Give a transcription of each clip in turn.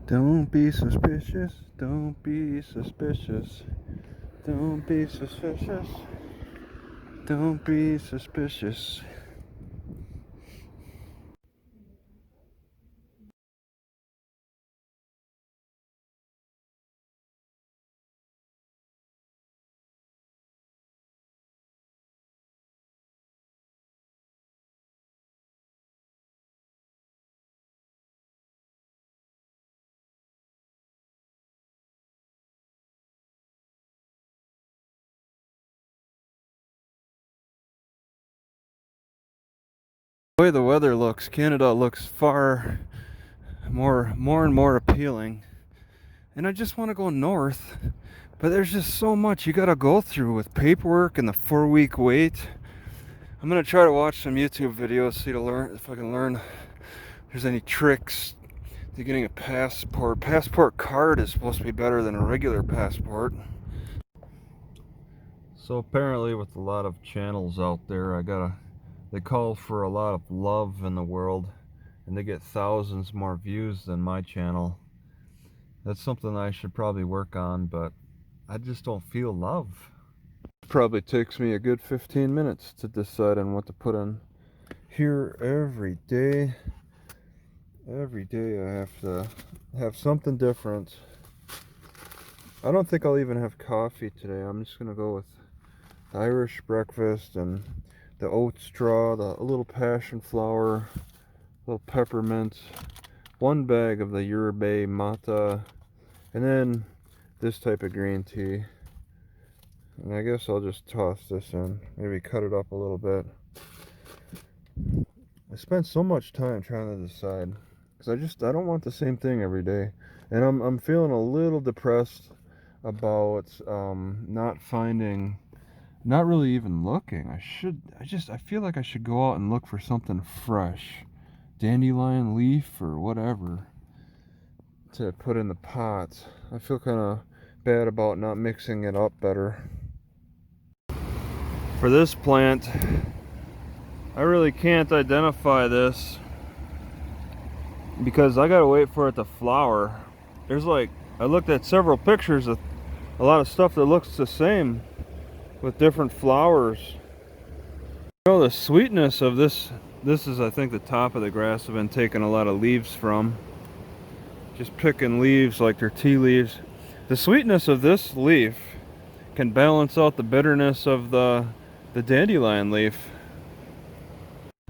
Don't be suspicious. Don't be suspicious. Don't be suspicious. Don't be suspicious. The way the weather looks, Canada looks far more and more appealing. And I just want to go north, but there's just so much you gotta go through with paperwork and the 4-week wait. I'm gonna try to watch some YouTube videos, see to learn if I can learn if there's any tricks to getting a passport. Passport card is supposed to be better than a regular passport. So apparently, with a lot of channels out there, they call for a lot of love in the world, and they get thousands more views than my channel. That's something I should probably work on, but I just don't feel love. It probably takes me a good 15 minutes to decide on what to put in here every day. Every day I have to have something different. I don't think I'll even have coffee today. I'm just gonna go with the Irish breakfast and the oat straw, a little passion flower, a little peppermint, 1 bag of the yerba mate, and then this type of green tea. And I guess I'll just toss this in, maybe cut it up a little bit. I spent so much time trying to decide, because I don't want the same thing every day. And I'm feeling a little depressed about not finding, not really even looking. I feel like I should go out and look for something fresh, dandelion leaf or whatever, to put in the pot. I feel kind of bad about not mixing it up better. For this plant, I really can't identify this because I gotta wait for it to flower. I looked at several pictures of a lot of stuff that looks the same with different flowers. You know, the sweetness of this is, I think, the top of the grass I've been taking a lot of leaves from. Just picking leaves like they're tea leaves. The sweetness of this leaf can balance out the bitterness of the dandelion leaf.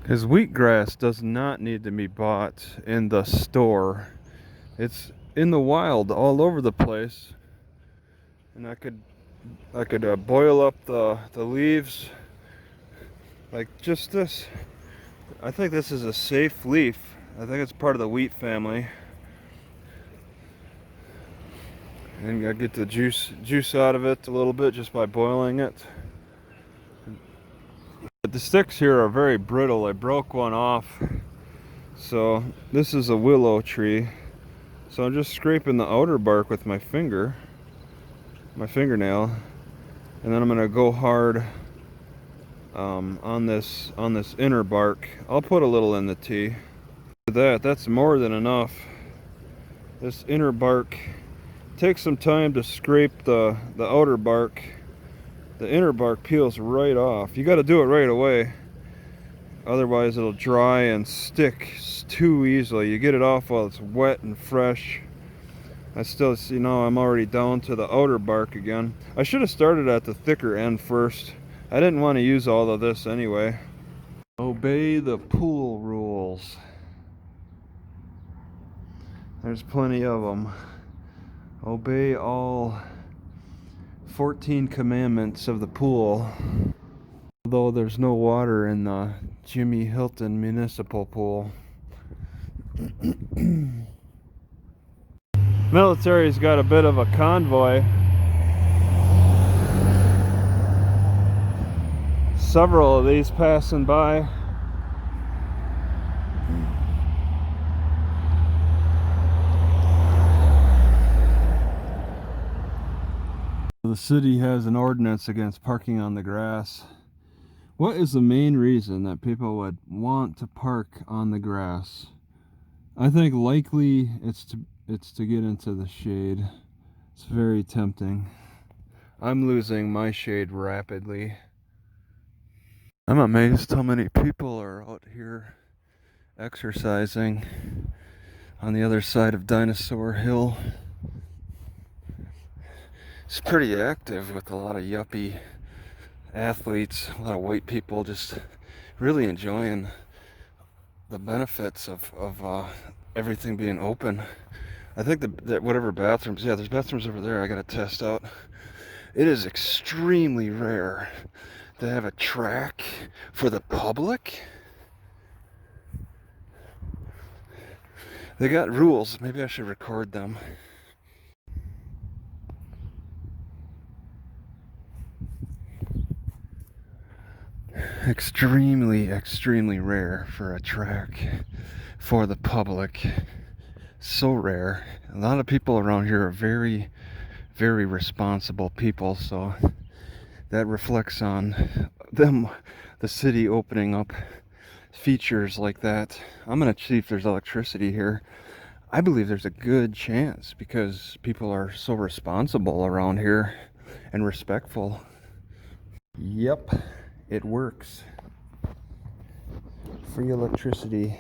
Because wheatgrass does not need to be bought in the store. It's in the wild all over the place. And I could boil up the leaves like just this. I think this is a safe leaf. I think it's part of the wheat family. And I get the juice out of it a little bit just by boiling it. But the sticks here are very brittle. I broke one off. So this is a willow tree. So I'm just scraping the outer bark with my fingernail, and then I'm gonna go hard on this inner bark. I'll put a little in the tea. That's more than enough. This inner bark takes some time to scrape the outer bark. The inner bark peels right off. You got to do it right away, otherwise it'll dry and stick too easily. You get it off while it's wet and fresh. I still see now I'm already down to the outer bark again. I should have started at the thicker end first. I didn't want to use all of this anyway. Obey the pool rules. There's plenty of them. Obey all 14 commandments of the pool. Although there's no water in the Jimmy Hilton Municipal Pool. Military's got a bit of a convoy. Several of these passing by. The city has an ordinance against parking on the grass. What is the main reason that people would want to park on the grass? I think likely it's it's to get into the shade. It's very tempting. I'm losing my shade rapidly. I'm amazed how many people are out here exercising on the other side of Dinosaur Hill. It's pretty active with a lot of yuppie athletes, a lot of white people just really enjoying the benefits of everything being open. I think that whatever bathrooms, yeah, there's bathrooms over there I gotta test out. It is extremely rare to have a track for the public. They got rules. Maybe I should record them. Extremely rare for a track for the public. So rare. A lot of people around here are very responsible people, so that reflects on them, the city opening up features like that. I'm gonna see if there's electricity here. I believe there's a good chance because people are so responsible around here and respectful. Yep, it works. Free electricity.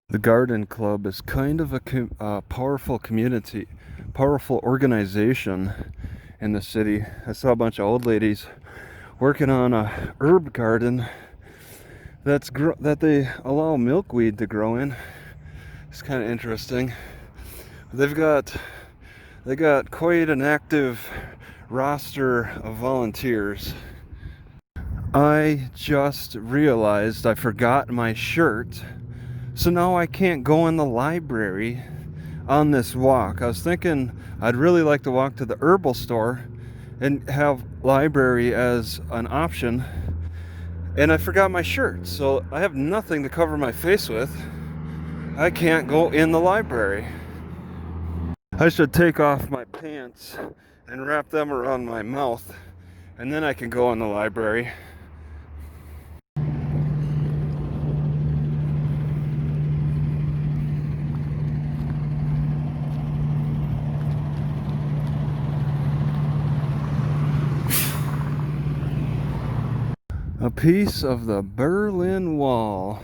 The Garden Club is kind of a powerful community, powerful organization in the city. I saw a bunch of old ladies working on a herb garden that they allow milkweed to grow in. It's kind of interesting. They got quite an active roster of volunteers. I just realized I forgot my shirt, so now I can't go in the library on this walk. I was thinking I'd really like to walk to the herbal store and have library as an option, and I forgot my shirt, so I have nothing to cover my face with. I can't go in the library. I should take off my pants and wrap them around my mouth, and then I can go in the library. A piece of the Berlin Wall.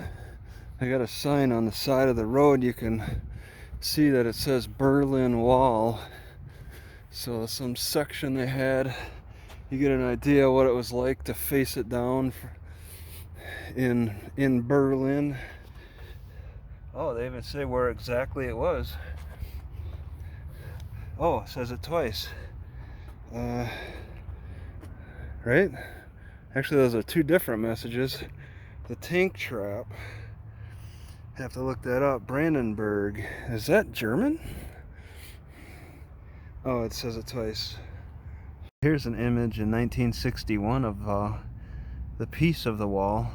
I got a sign on the side of the road. You can see that it says Berlin Wall. So some section they had, you get an idea what it was like to face it down in Berlin. Oh, they even say where exactly it was. Oh, it says it twice. Right? Actually, those are two different messages. The tank trap. Have to look that up. Brandenburg. Is that German? Oh, it says it twice. Here's an image in 1961 of the piece of the wall.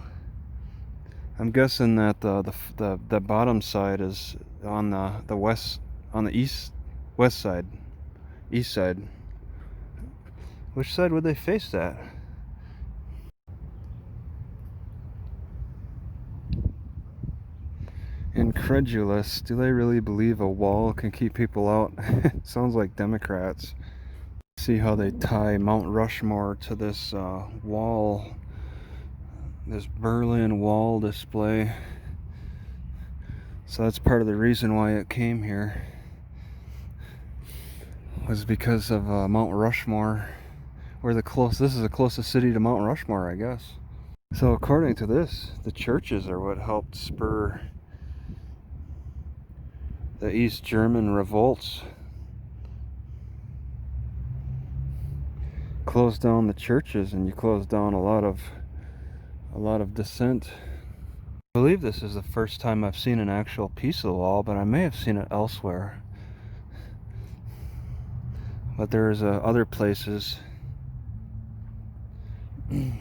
I'm guessing that the bottom side is on the west, on the west side, east side. Which side would they face that? Incredulous. Do they really believe a wall can keep people out? Sounds like Democrats. See how they tie Mount Rushmore to this wall, this Berlin Wall display. So that's part of the reason why it came here, was because of Mount Rushmore. This is the closest city to Mount Rushmore, I guess. So according to this, the churches are what helped spur the East German revolts. Close down the churches and you close down a lot of dissent. I believe this is the first time I've seen an actual piece of the wall, but I may have seen it elsewhere. But there's other places. And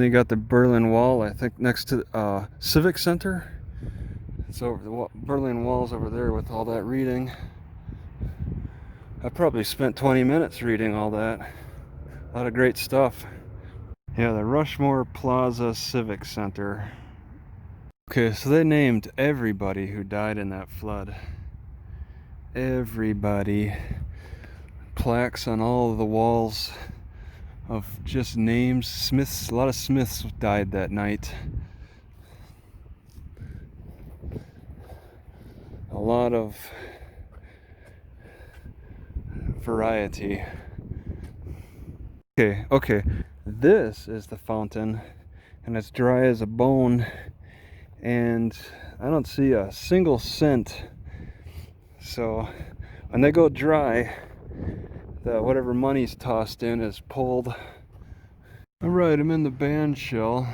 they got the Berlin Wall, I think, next to the Civic Center. It's over the Berlin Wall's over there with all that reading. I probably spent 20 minutes reading all that. A lot of great stuff. Yeah, the Rushmore Plaza Civic Center. Okay, so they named everybody who died in that flood. Everybody. Plaques on all of the walls of just names. Smiths, a lot of Smiths died that night. A lot of variety. Okay, this is the fountain, and it's dry as a bone, and I don't see a single scent. So when they go dry, the whatever money's tossed in is pulled. Alright, I'm in the bandshell.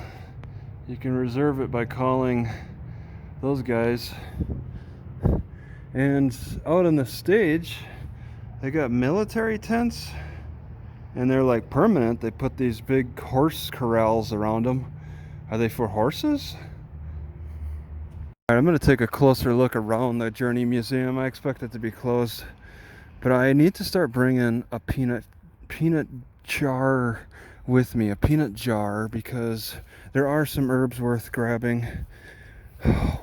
You can reserve it by calling those guys. And out on the stage, they got military tents, and they're like permanent. They put these big horse corrals around them. Are they for horses? Alright, I'm going to take a closer look around the Journey Museum. I expect it to be closed, but I need to start bringing a peanut jar with me, a peanut jar, because there are some herbs worth grabbing.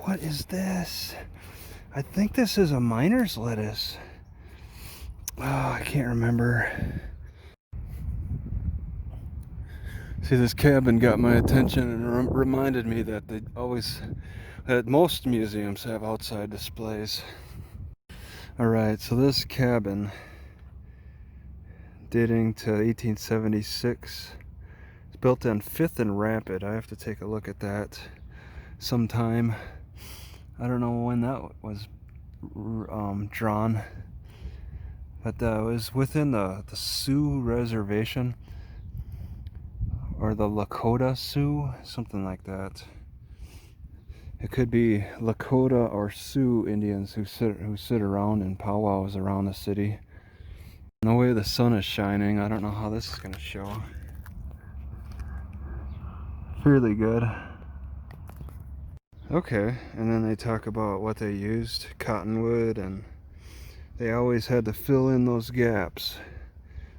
What is this? I think this is a miner's lettuce. Oh, I can't remember. See, this cabin got my attention and reminded me that that most museums have outside displays. Alright, so this cabin, dating to 1876, it's built on 5th and Rapid. I have to take a look at that sometime. I don't know when that was drawn, but it was within the Sioux reservation, or the Dakota Sioux, something like that. It could be Lakota or Sioux Indians who sit around in powwows around the city. The way the sun is shining, I don't know how this is going to show. Fairly good. Okay, and then they talk about what they used, cottonwood, and they always had to fill in those gaps.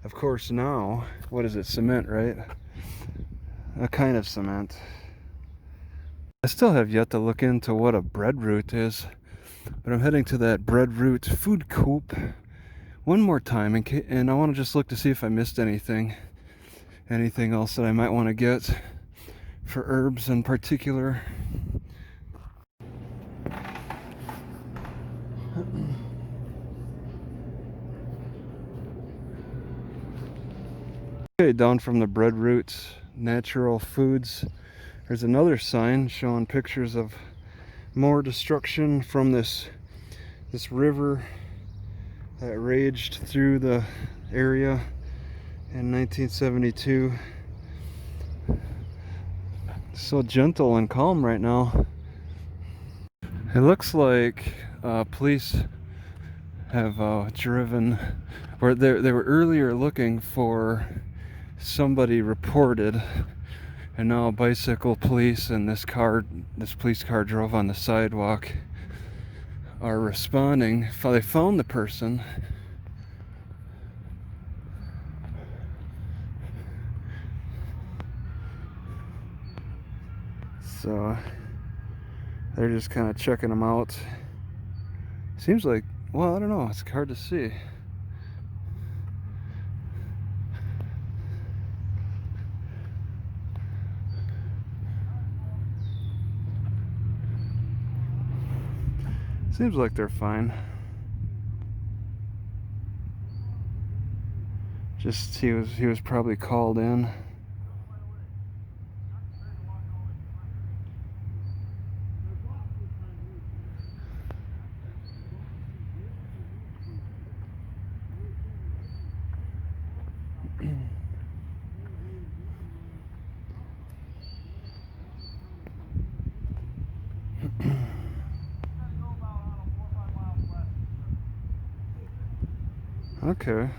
Of course now, what is it, cement, right? A kind of cement. I still have yet to look into what a breadroot is, but I'm heading to that Breadroot food coop one more time, and I want to just look to see if I missed anything else that I might want to get for herbs in particular. Okay, down from the Breadroot Natural Foods, there's another sign showing pictures of more destruction from this river that raged through the area in 1972. So gentle and calm right now. It looks like police have driven, or they were earlier looking for somebody reported, and now bicycle police and this police car drove on the sidewalk are responding. They found the person. So they're just kind of checking them out. Seems like, well, I don't know, it's hard to see. Seems like they're fine. Just he was probably called in. Okay.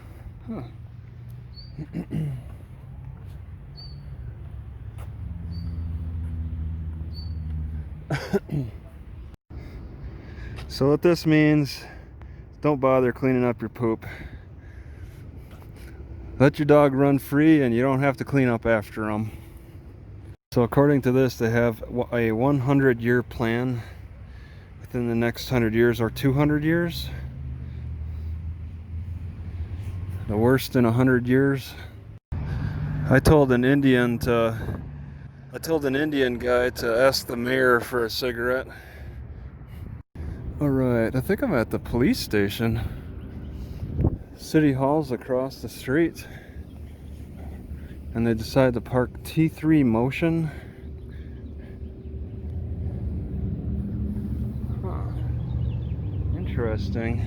Huh. So what this means, don't bother cleaning up your poop. Let your dog run free and you don't have to clean up after him. So according to this, they have a 100-year plan within the next 100 years or 200 years. The worst in 100 years. I told an Indian guy to ask the mayor for a cigarette. Alright, I think I'm at the police station. City Hall's across the street. And they decided to park T3 Motion. Huh. Interesting.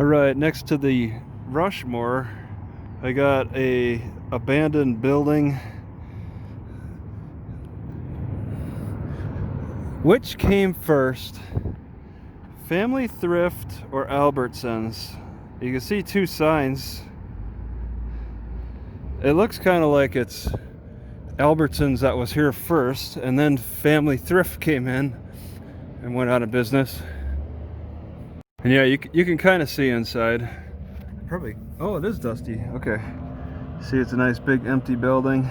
Alright, next to the Rushmore, I got a abandoned building. Which came first, Family Thrift or Albertsons? You can see two signs. It looks kind of like it's Albertsons that was here first, and then Family Thrift came in and went out of business. And yeah, you can kind of see inside. Probably, oh, it is dusty. Okay. See, it's a nice big empty building.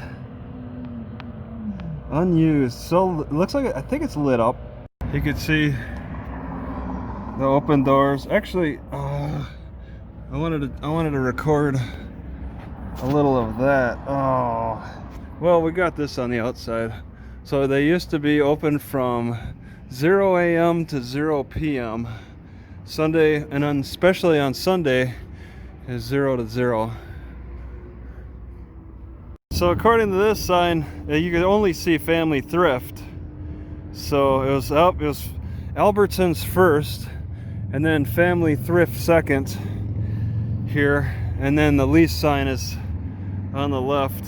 Unused. So it looks like, I think it's lit up. You can see the open doors. Actually, I wanted to record a little of that. Oh, well, we got this on the outside. So they used to be open from 0 a.m. to 0 p.m. Sunday, and especially on Sunday is 0 to 0. So according to this sign, you could only see Family Thrift. So it was Albertsons first, and then Family Thrift second here, and then the lease sign is on the left.